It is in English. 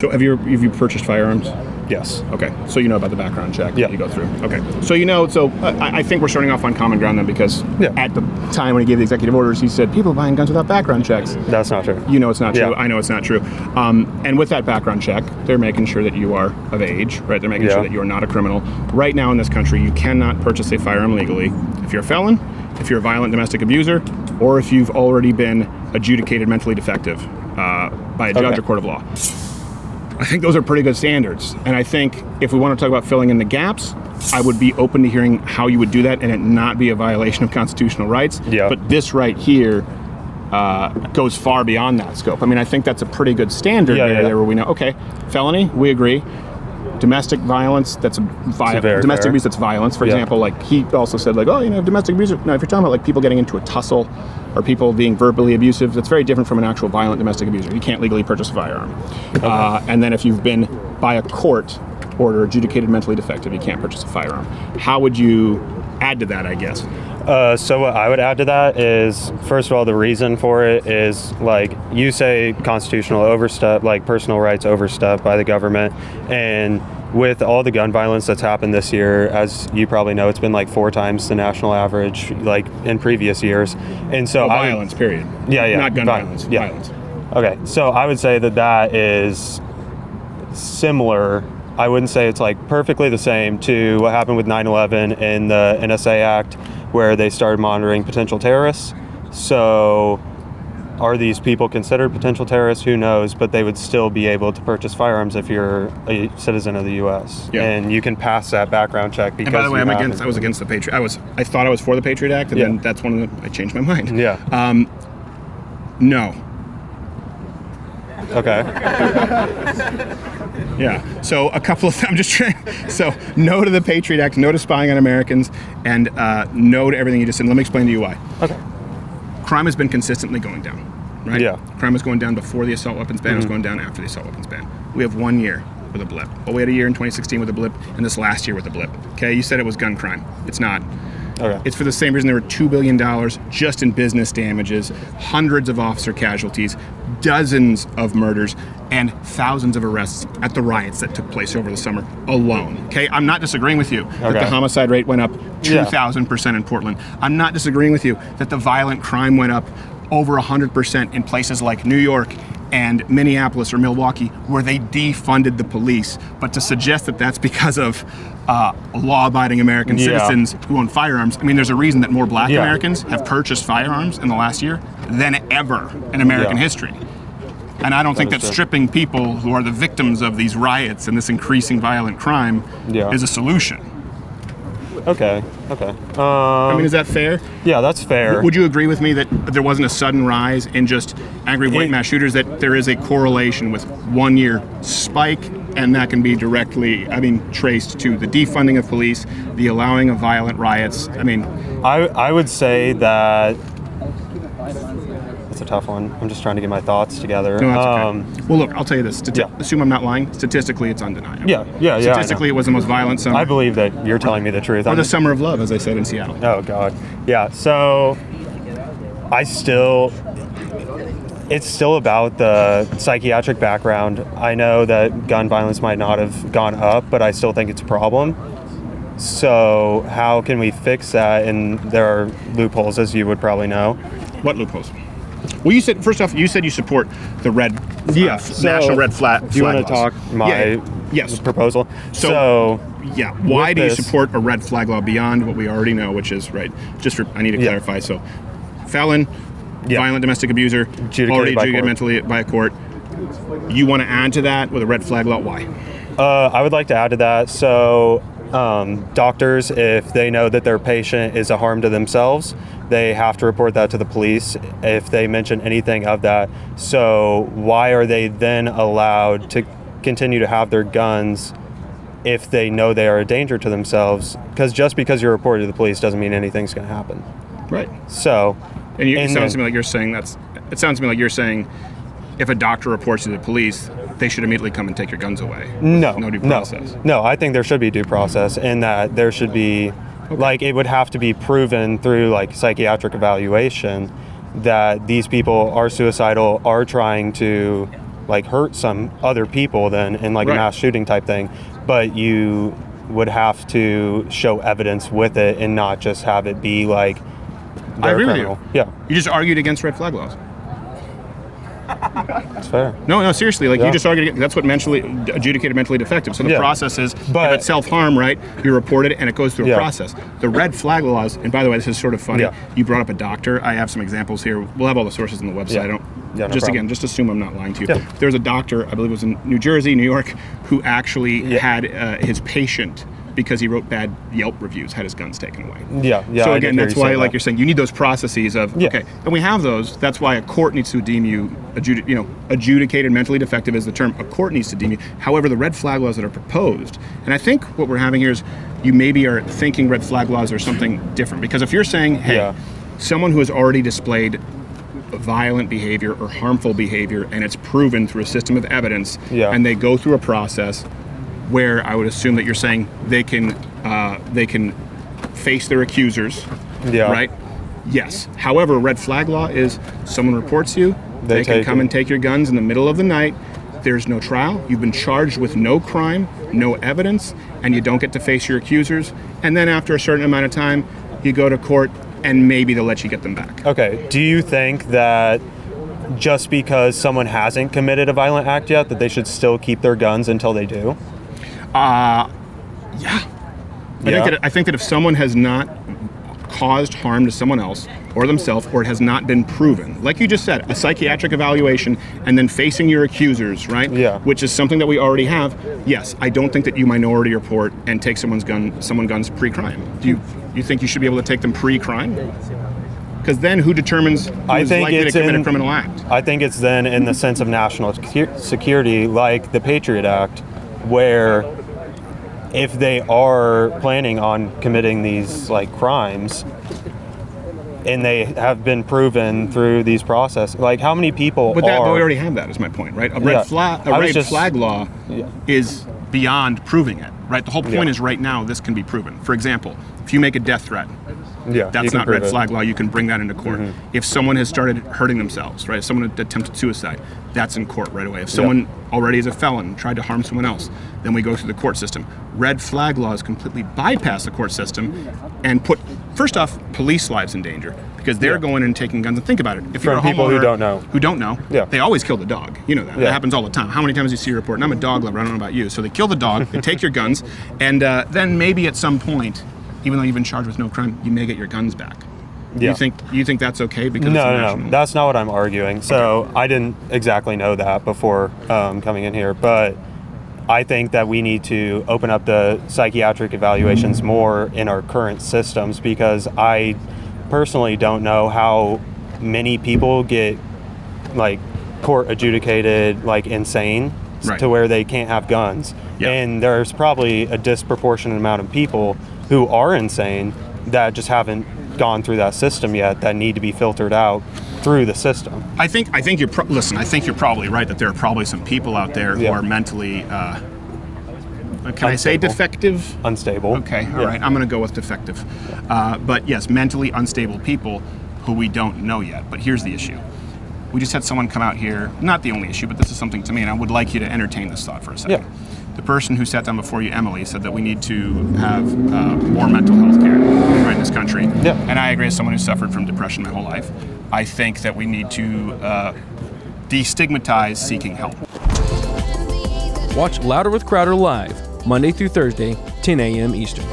So have you purchased firearms? Yes. Okay. So you know about the background check Yeah. that you go through. Okay. So I think we're starting off on common ground then, because at the time when he gave the executive orders, he said people buying guns without background checks. That's not true. You know it's not true. Yeah. I know it's not true. And with that background check, they're making sure that you are of age, right? They're making sure that you are not a criminal. Right now in this country, you cannot purchase a firearm legally if you're a felon, if you're a violent domestic abuser, or if you've already been adjudicated mentally defective by a judge or court of law. I think those are pretty good standards. And I think if we want to talk about filling in the gaps, I would be open to hearing how you would do that and it not be a violation of constitutional rights. Yeah. But this right here goes far beyond that scope. I mean, I think that's a pretty good standard there where we know, okay, felony, we agree. Domestic violence, that's domestic abuse, that's violence. For example, like he also said, like, oh, domestic abuse. No, if you're talking about like people getting into a tussle or people being verbally abusive, that's very different from an actual violent domestic abuser. You can't legally purchase a firearm. Okay. And then if you've been by a court order adjudicated mentally defective, you can't purchase a firearm. How would you add to that, I guess? So what I would add to that is, first of all, the reason for it is, like you say, constitutional overstep, like personal rights overstep by the government. And with all the gun violence that's happened this year, as you probably know, it's been like 4 times the national average, like in previous years. And so violence, period. Yeah. Not gun violence. Yeah. Violence. Okay. So I would say that is similar. I wouldn't say it's like perfectly the same to what happened with 9/11 in the NSA Act, where they started monitoring potential terrorists. So are these people considered potential terrorists? Who knows? But they would still be able to purchase firearms if you're a citizen of the U.S. Yeah. And you can pass that background check. Because and by the way, I was against the Patriot. I thought I was for the Patriot Act, and then that's I changed my mind. Yeah. No. Okay. Yeah. So a couple of I'm just trying. So no to the Patriot Act, no to spying on Americans, and no to everything you just said. Let me explain to you why. Okay. Crime has been consistently going down, right? Yeah. Crime was going down before the assault weapons ban. It was going down after the assault weapons ban. We have 1 year with a blip. Well, we had a year in 2016 with a blip, and this last year with a blip. Okay, you said it was gun crime. It's not. Okay. It's for the same reason there were $2 billion just in business damages, hundreds of officer casualties, dozens of murders, and thousands of arrests at the riots that took place over the summer alone. Okay, I'm not disagreeing with you that the homicide rate went up 2,000% in Portland. I'm not disagreeing with you that the violent crime went up over 100% in places like New York and Minneapolis or Milwaukee, where they defunded the police. But to suggest that that's because of law-abiding American citizens who own firearms, I mean, there's a reason that more black Americans have purchased firearms in the last year than ever in American history. And I don't think that stripping people who are the victims of these riots and this increasing violent crime is a solution. Okay. I mean, is that fair? Yeah, that's fair. Would you agree with me that there wasn't a sudden rise in just angry white mass shooters, that there is a correlation with 1 year spike, and that can be directly, traced to the defunding of police, the allowing of violent riots? I mean, I would say that it's a tough one. I'm just trying to get my thoughts together. No, that's okay. Well, look, I'll tell you this. Assume I'm not lying. Statistically, it's undeniable. Yeah. Statistically, it was the most violent summer. I believe that you're telling me the truth. Or the summer of love, as they said in Seattle. Oh, God. Yeah, so it's still about the psychiatric background. I know that gun violence might not have gone up, but I still think it's a problem. So how can we fix that? And there are loopholes, as you would probably know. What loopholes? Well, you said, first off, you support the national red flag. Do you want to talk my proposal? So why do you support a red flag law beyond what we already know, which is, right, I need to clarify. So felon, violent domestic abuser, already adjudicated mentally by a court. You want to add to that with a red flag law? Why? I would like to add to that. So doctors, if they know that their patient is a harm to themselves, they have to report that to the police if they mention anything of that. So why are they then allowed to continue to have their guns if they know they are a danger to themselves? Because just because you're reported to the police doesn't mean anything's going to happen. Right. So, it sounds to me like you're saying it sounds to me like you're saying if a doctor reports to the police, they should immediately come and take your guns away. No due process. No, I think there should be due process, in that there should be, like, it would have to be proven through, like, psychiatric evaluation that these people are suicidal, are trying to like hurt some other people than in like Right. a mass shooting type thing, but you would have to show evidence with it and not just have it be like I they're agree a with criminal. you. Yeah, You just argued against red flag laws. that's fair. No, seriously. Like Yeah. you just argued. That's what adjudicated mentally defective. So the Yeah. process is, But- if it's self-harm, right? You report it, and it goes through a Yeah. process. The red flag laws. And by the way, this is sort of funny. Yeah. You brought up a doctor. I have some examples here. We'll have all the sources on the website. Yeah. I don't. Yeah, no just problem. again, just assume I'm not lying to you. Yeah. There's a doctor, I believe it was in New Jersey, New York, who actually Yeah. had his patient, because he wrote bad Yelp reviews, had his guns taken away. Yeah. So I again, did hear that's you why, say like that. you're saying, you need those processes of Yeah. okay, and we have those. That's why a court needs to deem you, adjudicated mentally defective is the term. A court needs to deem you. However, the red flag laws that are proposed, and I think what we're having here is you maybe are thinking red flag laws are something different, because if you're saying, hey, Yeah. someone who has already displayed violent behavior or harmful behavior, and it's proven through a system of evidence, Yeah. and they go through a process where I would assume that you're saying they can face their accusers, Yeah. right? Yes. However, red flag law is someone reports you, they can take come it. and take your guns in the middle of the night. There's no trial. You've been charged with no crime, no evidence, and you don't get to face your accusers. And then after a certain amount of time, you go to court, and maybe they'll let you get them back. Okay. Do you think that just because someone hasn't committed a violent act yet, that they should still keep their guns until they do? Yeah. Yeah. I think that if someone has not caused harm to someone else or themselves, or it has not been proven, like you just said, a psychiatric evaluation and then facing your accusers, right? Yeah. Which is something that we already have. Yes, I don't think that you minority report and take someone's guns pre-crime. Do you think you should be able to take them pre-crime? Because then who determines who's likely to commit a criminal act? I think it's then in the sense of national security, like the Patriot Act, where if they are planning on committing these like crimes and they have been proven through these processes, like how many people But we are... already have that, is my point, right? A red Yeah. flag law Yeah. is beyond proving it, right? The whole point Yeah. is right now this can be proven. For example, if you make a death threat, Yeah, you that's can not prove red it. flag law. You can bring that into court. If someone has started hurting themselves, right? If someone had attempted suicide, that's in court right away. If someone already is a felon, tried to harm someone else, then we go through the court system. Red flag laws completely bypass the court system and put, first off, police lives in danger, because they're Yeah. going and taking guns. And think about it. If you're a From people who homeowner don't know. Yeah. they always kill the dog. You know that. Yeah. That happens all the time. How many times do you see a report? And I'm a dog lover. I don't know about you. So they kill the dog, they take your guns, and then maybe at some point, even though you've been charged with no crime, you may get your guns back. Yeah. You think that's okay? Because it's a No. national- That's not what I'm arguing. So I didn't exactly know that before coming in here, but I think that we need to open up the psychiatric evaluations more in our current systems, because I personally don't know how many people get like court adjudicated like insane Right. to where they can't have guns. Yeah. And there's probably a disproportionate amount of people who are insane that just haven't gone through that system yet, that need to be filtered out through the system. I think you're listen. I think you're probably right that there are probably some people out there who Yeah. are mentally. Can I say Unstable. defective? Unstable. Okay, all Yeah. right. I'm going to go with defective. But yes, mentally unstable people who we don't know yet. But here's the issue. We just had someone come out here, not the only issue, but this is something to me, and I would like you to entertain this thought for a second. Yeah. The person who sat down before you, Emily, said that we need to have more mental health care right in this country. Yeah. And I agree, as someone who suffered from depression my whole life, I think that we need to destigmatize seeking help. Watch Louder with Crowder live, Monday through Thursday, 10 a.m. Eastern.